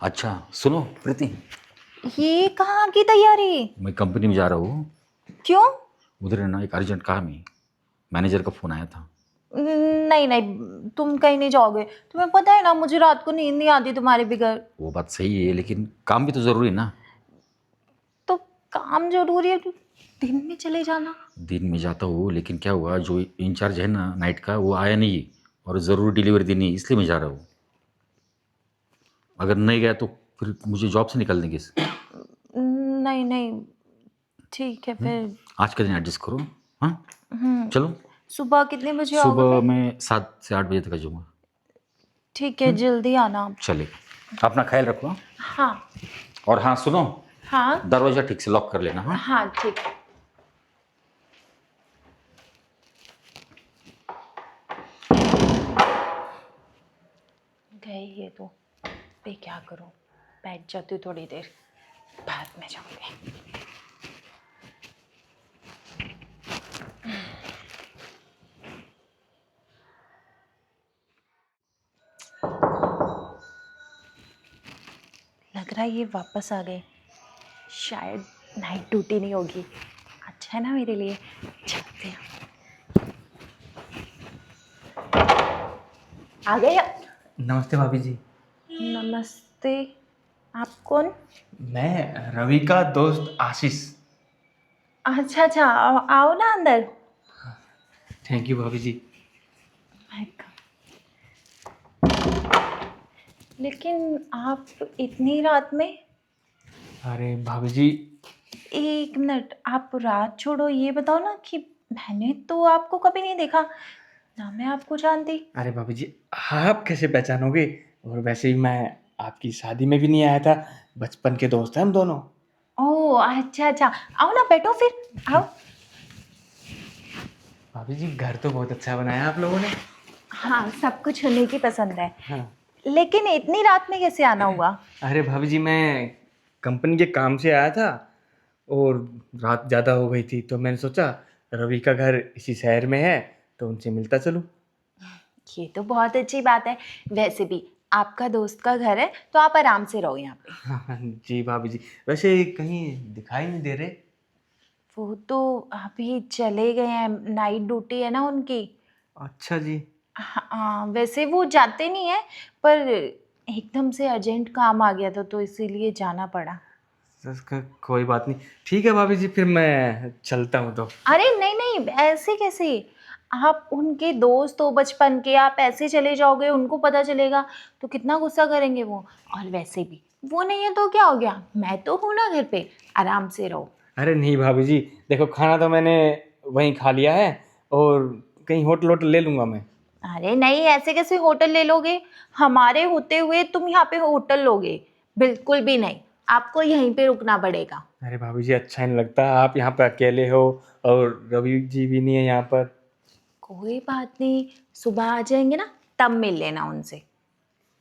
अच्छा सुनो प्रीति, ये कहाँ की तैयारी? मैं कंपनी में जा रहा हूँ। क्यों? उधर है ना एक अर्जेंट काम है, मैनेजर का फ़ोन आया था। नहीं नहीं, तुम कहीं नहीं जाओगे। तुम्हें पता है ना, मुझे रात को नींद नहीं आती तुम्हारे बगैर। वो बात सही है लेकिन काम भी तो ज़रूरी है ना। तो काम जरूरी है तो दिन में चले जाना। दिन में जाता हूँ लेकिन क्या हुआ, जो इंचार्ज है ना नाइट का वो आया नहीं और ज़रूरी डिलीवरी देनी है, इसलिए मैं जा रहा हूँ। अगर नहीं गया तो फिर मुझे जॉब से निकाल देंगे। नहीं नहीं, ठीक है फिर। आज का दिन एडजस्ट करो। हाँ चलो। सुबह कितने बजे आओगे सुबह फिर? मैं 7 से 8 बजे तक आ जाऊँगा। ठीक है, जल्दी आना आप। चले, अपना ख्याल रखो हाँ? हाँ और हाँ सुनो, हाँ दरवाज़ा ठीक से लॉक कर लेना। हाँ हाँ, ठीक है। गए ये तो, पे क्या करूं? बैठ जाती हूँ थोड़ी देर, बाद में जाऊंगी। लग रहा है ये वापस आ गए। शायद नाइट ड्यूटी नहीं होगी। अच्छा है ना मेरे लिए। चलते हैं। आ गए। नमस्ते भाभी जी। नमस्ते। आप कौन? मैं रवि का दोस्त आशीष। अच्छा अच्छा, आओ ना अंदर। थैंक यू भाभी जी। लेकिन आप इतनी रात में? अरे भाभी जी, एक मिनट, आप रात छोड़ो, ये बताओ ना कि मैंने तो आपको कभी नहीं देखा ना, मैं आपको जानती। अरे भाभी जी, आप कैसे पहचानोगे? और वैसे भी मैं आपकी शादी में भी नहीं आया था। बचपन के दोस्त हैं हम दोनों। ओह अच्छा अच्छा, आओ ना, बैठो फिर, आओ। भाभी जी, घर तो बहुत अच्छा बनाया आप लोगों ने। हाँ, सब कुछ उन्हीं की पसंद है। हाँ। लेकिन इतनी रात में कैसे आना हुआ? अरे भाभी जी, मैं कंपनी के काम से आया था और रात ज़्यादा हो गई थी तो मैंने सोचा रवि का घर इसी शहर में है तो उनसे मिलता चलूँ। ये तो बहुत अच्छी बात है। वैसे भी आपका दोस्त का घर है तो आप आराम से रहो यहाँ पे। हाँ जी भाभी जी, वैसे कहीं दिखाई नहीं दे रहे। वो तो अभी चले गए हैं, नाइट ड्यूटी है ना उनकी। अच्छा जी। हाँ, वैसे वो जाते नहीं है, पर एकदम से अर्जेंट काम आ गया था तो इसीलिए जाना पड़ा। इसका कोई बात नहीं। ठीक है भाभी जी, फिर मैं चलता हूँ तो। अरे नहीं नहीं, ऐसे कैसे? आप उनके दोस्त हो बचपन के, आप ऐसे चले जाओगे, उनको पता चलेगा तो कितना गुस्सा करेंगे वो। और वैसे भी वो नहीं है तो क्या हो गया, मैं तो हूं ना घर पे, आराम से रहो। अरे नहीं भाभी जी, देखो खाना तो मैंने वहीं खा लिया है और कहीं होटल होटल ले लूँगा मैं। अरे नहीं, ऐसे कैसे होटल ले लोगे? हमारे होते हुए तुम यहाँ पे होटल लोगे? बिल्कुल भी नहीं, आपको यहीं पे रुकना पड़ेगा। अरे भाभी जी, अच्छा नहीं लगता आप यहाँ पे अकेले हो और रवि जी भी नहीं है यहाँ पर। कोई बात नहीं, सुबह आ जाएंगे ना, तब मिल लेना उनसे।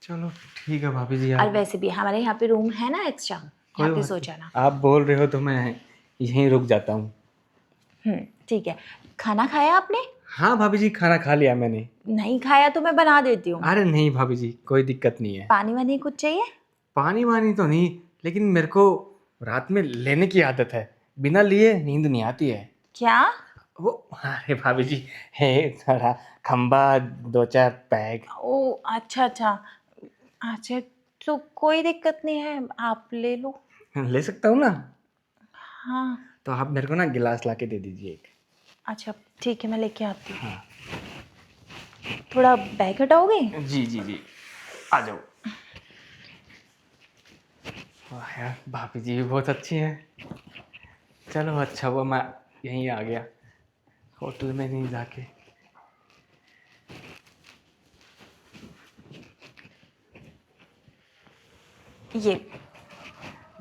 चलो ठीक है भाभी जी, और आप वैसे भी हमारे यहाँ पे रूम है ना एक्स्ट्रा, कोई यहाँ पे बात सो नहीं, जाना। आप बोल रहे हो तो मैं यहीं रुक जाता हूँ। ठीक है। खाना खाया आपने? हाँ भाभी जी, खाना खा लिया मैंने। नहीं खाया तो मैं बना देती हूँ। अरे नहीं भाभी जी, कोई दिक्कत नहीं है। पानी वानी कुछ चाहिए? पानी वानी तो नहीं, लेकिन मेरे को रात में लेने की आदत है। बिना लिए नींद नहीं आती है। क्या? वो अरे भाभी जी, है थोड़ा खंबा, 2-4 पैग। ओ अच्छा अच्छा। अच्छा, तो कोई दिक्कत नहीं है, आप ले लो। ले सकता हूँ ना? हाँ। तो आप मेरे को ना गिलास ला के दे दीजिए एक। अच्छा ठीक है, मैं लेके आती हूँ। हाँ थोड़ा बैग हटाओगे? जी जी जी, आ जाओ। वाह यार, भाभी जी भी बहुत अच्छी है। चलो अच्छा हुआ मैं यहीं आ गया, होटल में नहीं जाके। ये।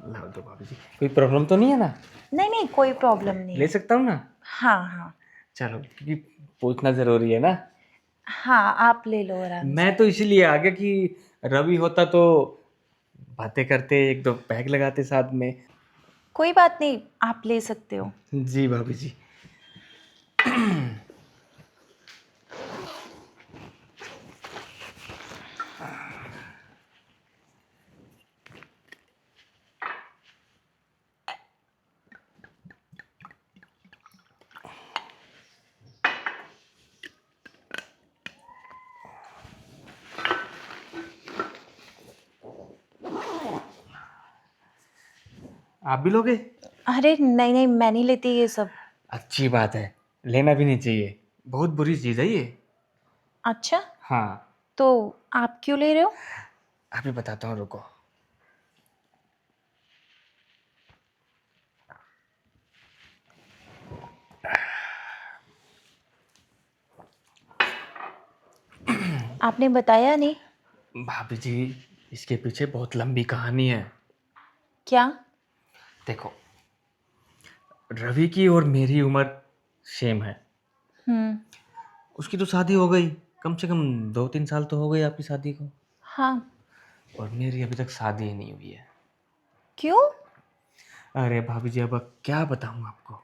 ला दो भाभी जी, कोई प्रॉब्लम तो नहीं है ना? नहीं नहीं, कोई प्रॉब्लम नहीं ले है। सकता हूँ ना? हाँ हाँ। चलो, क्योंकि पूछना ज़रूरी है ना। हाँ, आप ले लो आराम मैं से। तो इसीलिए आ गया कि रवि होता तो बातें करते, एक दो पैग लगाते साथ में। कोई बात नहीं, आप ले सकते हो। जी भाभी जी। आप भी लोगे? अरे नहीं नहीं, मैं नहीं लेती ये सब। अच्छी बात है, लेना भी नहीं चाहिए, बहुत बुरी चीज़ है ये। अच्छा, हाँ, तो आप क्यों ले रहे हो? अभी बताता हूँ, रुको। आपने बताया नहीं। भाभी जी, इसके पीछे बहुत लंबी कहानी है। क्या? देखो, रवि की और मेरी उम्र सेम है। हम्म। उसकी तो शादी हो गई, कम से कम 2-3 साल तो हो गए आपकी शादी को, हाँ। और मेरी अभी तक शादी ही नहीं हुई है। क्यों? अरे भाभी जी, अब क्या बताऊँ आपको।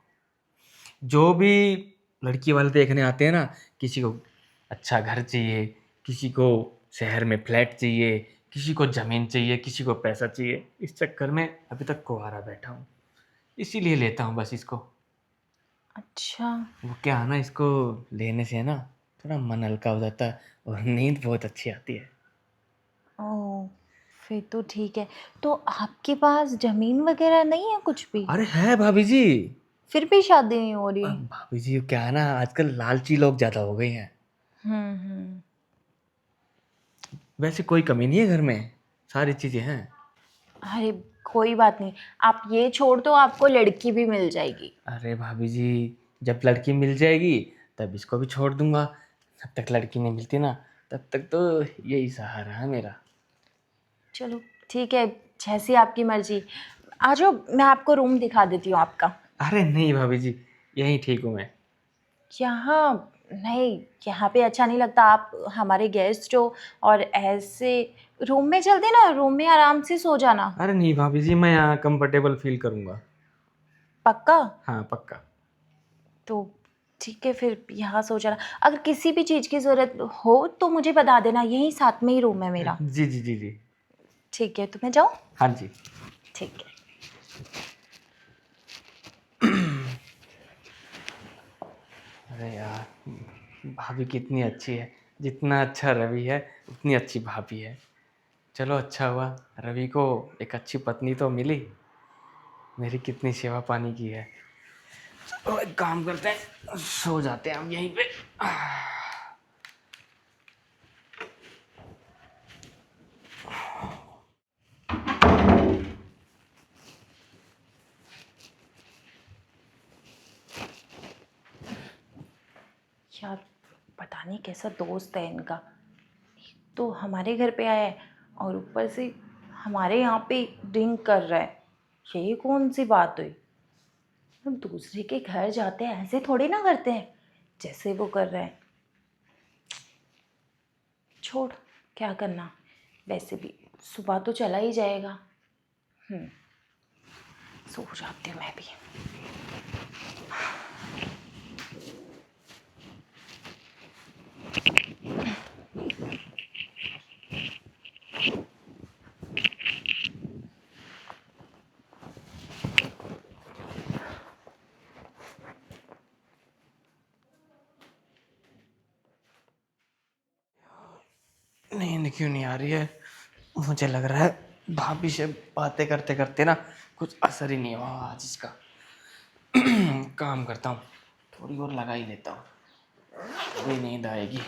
जो भी लड़की वाले देखने आते हैं ना, किसी को अच्छा घर चाहिए, किसी को शहर में फ्लैट चाहिए, किसी को ज़मीन चाहिए, किसी को पैसा चाहिए। इस चक्कर में अभी तक कुंवारा बैठा हूँ, इसीलिए लेता हूँ बस इसको। अच्छा। वो क्या है ना, इसको लेने से ना थोड़ा मन हल्का हो जाता है और नींद बहुत अच्छी आती है। ओह, फिर तो ठीक है। तो आपके पास जमीन वगैरह नहीं है कुछ भी? अरे है भाभी जी। फिर भी शादी नहीं हो रही? भाभी जी, क्या है ना, आजकल लालची लोग ज़्यादा हो गए हैं। हम्म। वैसे कोई कमी नहीं है घर में, सारी चीज़ें हैं। अरे कोई बात नहीं, आप ये छोड़ दो, आपको लड़की भी मिल जाएगी। अरे भाभी जी, जब लड़की मिल जाएगी तब इसको भी छोड़ दूंगा। जब तक लड़की नहीं मिलती ना, तब तक तो यही सहारा है मेरा। चलो ठीक है, जैसी आपकी मर्जी। आ जाओ, मैं आपको रूम दिखा देती हूँ आपका। अरे नहीं भाभी जी, यहीं ठीक हूँ मैं। यहाँ नहीं, यहाँ पे अच्छा नहीं लगता। आप हमारे गेस्ट हो, और ऐसे रूम में चलते ना, रूम में आराम से सो जाना। अरे नहीं भाभी जी, मैं यहाँ कंफर्टेबल फील करूँगा। पक्का? हाँ, पक्का। तो ठीक है, फिर यहाँ सो जाना। अगर किसी भी चीज़ की ज़रूरत हो तो मुझे बता देना, यहीं साथ में ही रूम है मेरा। जी जी जी जी। ठीक है, तो मैं जाऊँ? हाँ जी। ठीक है। अरे यार, भाभी कितनी अच्छी है। जितना अच्छा रवि है, उतनी अच्छी भाभी है। चलो, अच्छा हुआ रवि को एक अच्छी पत्नी तो मिली। मेरी कितनी सेवा पानी की है। तो एक काम करते हैं, सो जाते हैं हम यहीं पे। यार, पता नहीं कैसा दोस्त है इनका। एक तो हमारे घर पे आया है, और ऊपर से हमारे यहाँ पे ड्रिंक कर रहा है। ये कौन सी बात हुई? हम दूसरे के घर जाते हैं ऐसे थोड़ी ना करते हैं, जैसे वो कर रहा है। छोड़, क्या करना। वैसे भी सुबह तो चला ही जाएगा। सो जाती हूँ मैं भी। नींद क्यों नहीं आ रही है? मुझे लग रहा है भाभी से बातें करते करते ना कुछ असर ही नहीं हुआ आज इसका। काम करता हूँ, थोड़ी और लगा ही लेता हूँ, तभी नींद आएगी।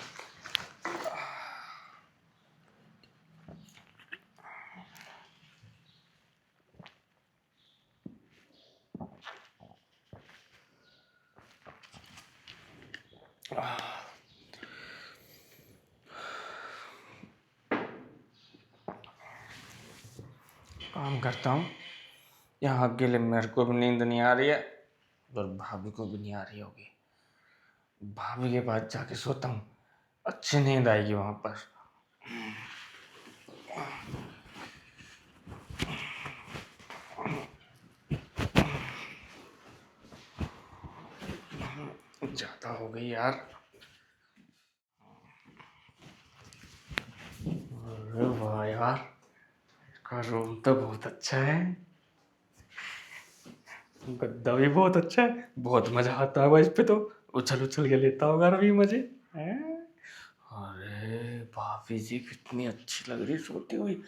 काम करता हूँ, यहाँ अकेले मेरे को भी नींद नहीं आ रही है और भाभी को भी नहीं आ रही होगी। भाभी के पास जाके सोता हूँ, अच्छी नींद आएगी वहाँ पर। ज़्यादा हो गई यार। अरे वाह यार, इसका रूम तो बहुत अच्छा है, गद्दा भी बहुत अच्छा है। बहुत मजा आता होगा इस पे तो, उछल उछल के लेता होगा रवि मजे हैं? अरे भाभी जी कितनी अच्छी लग रही सोती हुई।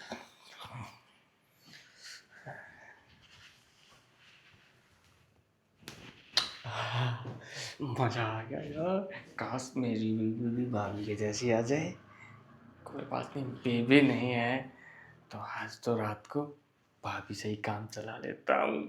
मजा आ गया यार। काश मेरी बीवी भी भाभी के जैसी आ जाए। कोई बात नहीं, बीवी नहीं है तो आज तो रात को भाभी से ही काम चला लेता हूँ।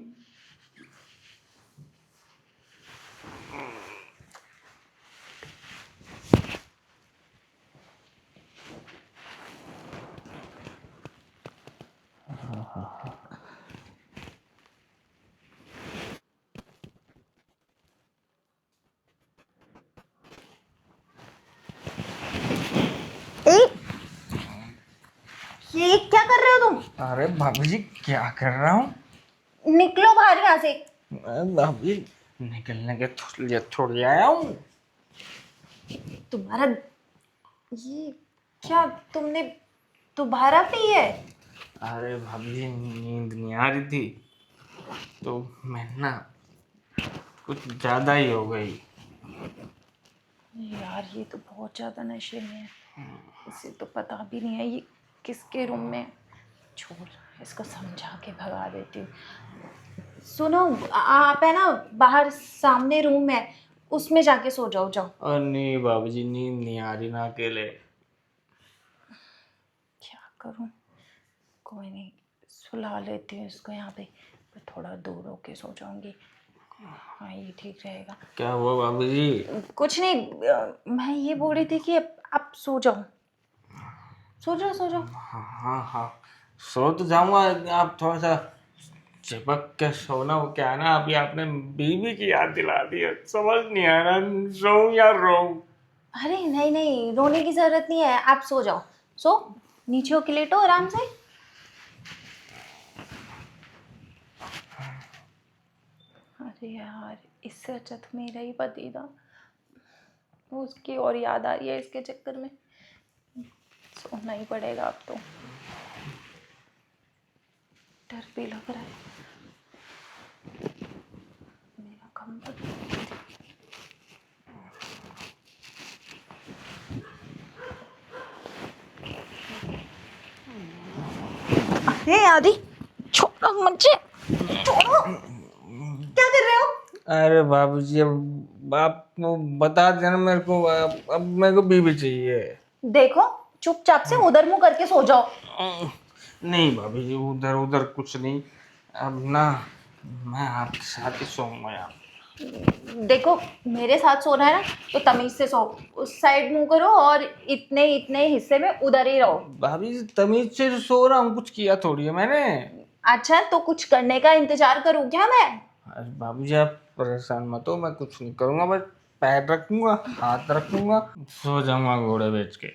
ये क्या कर रहे हो तुम? अरे भाभी जी क्या कर रहा हूँ? निकलो बाहर यहाँ से। भाभी निकलने के लिए थोड़ी आया हूँ। तुम्हारा ये क्या, तुमने दोबारा पी है? अरे भाभी जी नींद नहीं आ रही थी तो मैं ना कुछ ज़्यादा ही हो गई। यार ये तो बहुत ज्यादा नशे में है, इसे तो पता भी नहीं है ये किसके रूम में। छोड़, इसको समझा के भगा देती हूँ। सुनो, आप है ना बाहर सामने रूम है, उसमें जाके सो जाओ। जाओ। और नहीं भाभी जी नींद नहीं आ रही ना अकेले। क्या करूँ, कोई नहीं, सुला लेती हूँ इसको यहाँ पे। मैं थोड़ा दूर होके सो जाऊंगी। हाँ ये ठीक रहेगा। क्या हुआ भाभी जी? कुछ नहीं, मैं ये बोल रही थी कि आप सो जाओ, सो जाओ, सो जाओ। हाँ हाँ हाँ, सो तो जाऊंगा। आप थोड़ा सा चिपक के सोना। वो क्या है ना, अभी आपने बीवी की याद दिला दी है, समझ नहीं आ रहा सोऊं या रोऊं। अरे नहीं नहीं, रोने की जरूरत नहीं है, आप सो जाओ। सो, नीचे होके लेटो आराम से। अरे यार, इससे अच्छा तो मेरा ही पति था, उसकी और याद आ रही है इसके चक्कर में। सोना ही पड़ेगा अब तो, डर भी लग रहा है। मेरा कंबल। अरे आदि, छोड़ो मुझे, छोड़ो। क्या कर रहे हो? अरे बाबू जी अब आपको बता देना मेरे को। अब मेरे को बीवी चाहिए। देखो, चुपचाप से उधर मुंह करके सो जाओ। नहीं भाभी जी, उधर उधर कुछ नहीं। अब ना मैं आपके साथ ही सोऊंगा यार। देखो, मेरे साथ सोना है ना तो तमीज से सो, उस साइड मुंह करो और इतने इतने हिस्से में उधर ही रहो। भाभी जी तमीज से सो रहा हूँ, कुछ किया थोड़ी है मैंने। अच्छा, तो कुछ करने का इंतजार करूँ क्या मैं? अरे बाबू जी आप परेशान मत हो, मैं कुछ नहीं करूंगा। बस पैर रखूंगा, हाथ रखूंगा, सो जाऊंगा घोड़े बेच के।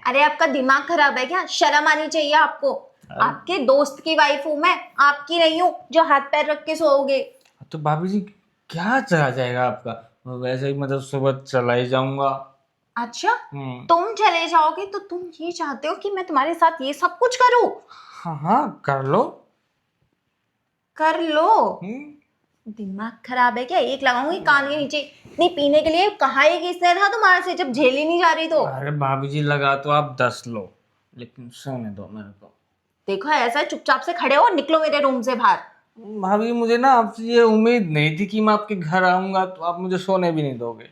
अरे आपका दिमाग खराब है क्या? शर्म आनी चाहिए आपको। आपके दोस्त की वाइफ हूँ मैं, आपकी नहीं हूँ जो हाथ पैर रख के सोओगे। तो भाभी जी क्या चला जाएगा आपका? वैसे ही मतलब सुबह चला ही जाऊंगा। अच्छा, तुम चले जाओगे तो तुम ये चाहते हो कि मैं तुम्हारे साथ ये सब कुछ करूँ? हाँ हाँ कर लो। कर लो। दिमाग खराब है क्या? एक लगाऊंगी कान के नीचे। नहीं, पीने के लिए कहा ही किसने था तुम्हारे से जब झेली नहीं जा रही तो? अरे भाभी जी लगा तो आप 10 लो, लेकिन सोने दो मेरे को। देखो, ऐसा है, चुपचाप से खड़े हो, निकलो मेरे रूम से बाहर। भाभी मुझे ना आपसे ये उम्मीद नहीं थी कि मैं आपके घर आऊंगा तो आप मुझे सोने भी नहीं दोगे।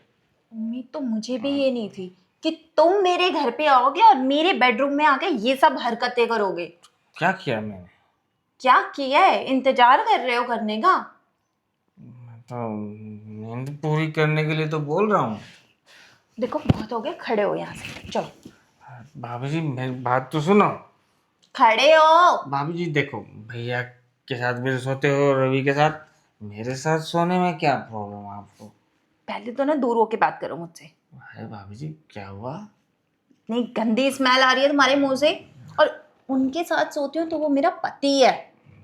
उम्मीद तो मुझे भी ये नहीं थी कि तुम मेरे घर पे आओगे और मेरे बेडरूम में आके ये सब हरकतें करोगे। क्या किया मैंने? क्या किया है? इंतजार कर रहे हो करने का? मैं तो नींद पूरी करने के लिए तो बोल रहा हूँ। देखो, बहुत हो गया, खड़े हो यहाँ से, चलो। भाभी जी मेरी बात तो सुनो। खड़े हो। भाभी जी देखो, भैया के साथ भी सोते हो, रवि के साथ, मेरे साथ सोने में क्या प्रॉब्लम है आपको? पहले तो ना दूर होके बात करो मुझसे। अरे भाभी जी क्या हुआ? इतनी गंदी स्मेल आ रही है तुम्हारे मुंह से। और उनके साथ सोती हूँ तो वो मेरा पति है,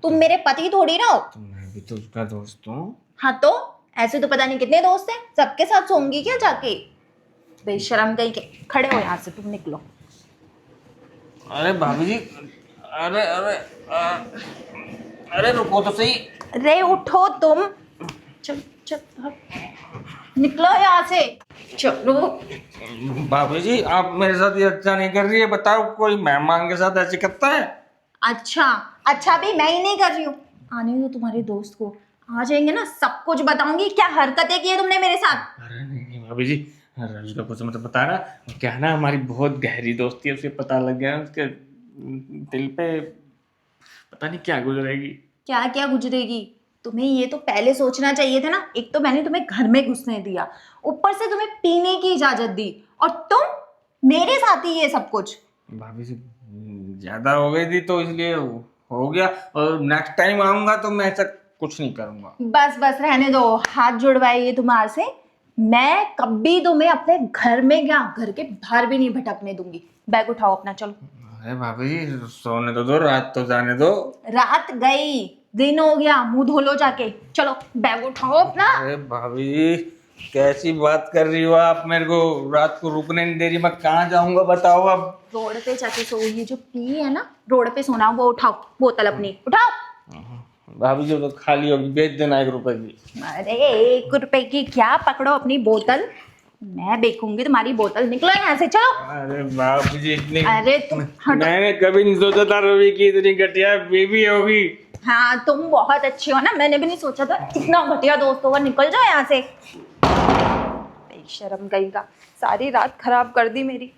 तुम मेरे पति थोड़ी ना हो। तो मैं भी तो उसका दोस्त हूँ। हाँ तो, ऐसे तो पता नहीं कितने दोस्त हैं, सबके साथ सोऊंगी क्या जाके? बेशरम कहीं के। खड़े हो यहाँ से, तुम निकलो। अरे भाभी जी, अरे अरे अरे रुको तो सही। रे उठो तुम। चल चल, भाग। निकलो यहाँ से, चलो। भाभी जी आप मेरे साथ ये अच्छा नहीं कर रही है। बताओ कोई मेहमान के साथ ऐसे करता है? अच्छा, अच्छा भी मैं ही नहीं कर रही हूँ। आने दो तुम्हारे दोस्त को, आ जाएंगे ना सब कुछ बताऊंगी क्या हरकतें की है तुमने मेरे साथ। अरे नहीं नहीं भाभी जी, राजू का कुछ मत बता रहा। क्या है ना, हमारी बहुत गहरी दोस्ती है, उसे पता लग गया उसके दिल पे पता नहीं क्या गुजरेगी। क्या क्या गुजरेगी? तुम्हें ये तो पहले सोचना चाहिए था ना। एक तो मैंने तुम्हें घर में घुसने दिया, ऊपर से तुम्हें पीने की इजाजत दी, और तुम मेरे साथ ही ये सब कुछ। भाभी जी ज्यादा हो गई थी तो इसलिए हो गया, और नेक्स्ट टाइम आऊंगा तो मैं ऐसा कुछ नहीं करूंगा। बस बस रहने दो, हाथ जुड़वाए ये तुम्हारे से। मैं कभी तुम्हें अपने घर में क्या घर के बाहर भी नहीं भटकने दूंगी। बैग उठाओ अपना, चलो। अरे भाभी जी सोने तो दो, रात तो जाने दो। रात गई, दिन हो गया, मुंह धो लो जाके। चलो बैग उठाओ अपना। अरे भाभी जी कैसी बात कर रही हो आप, मेरे को रात को रुकने नहीं दे रही, मैं कहाँ जाऊंगा बताओ अब। रोड पे जाके सो। ये जो पी है ना रोड पे सोना, वो उठाओ, बोतल अपनी उठाओ। भाभी जी तो खाली होगी, बेच देना 1 रुपए की। अरे 1 रुपए की क्या, पकड़ो अपनी बोतल। मैं देखूंगी तुम्हारी बोतल। निकलो यहाँ से, चलो। अरे भाभी जी इतनी, अरे तुम हटो। मैंने कभी नहीं सोचा था रवि की इतनी घटिया बेबी होगी। हाँ तुम बहुत अच्छी हो ना, मैंने भी नहीं सोचा था इतना घटिया दोस्त होगा। निकल जाओ यहाँ से। बेशरम गई का, सारी रात खराब कर दी मेरी।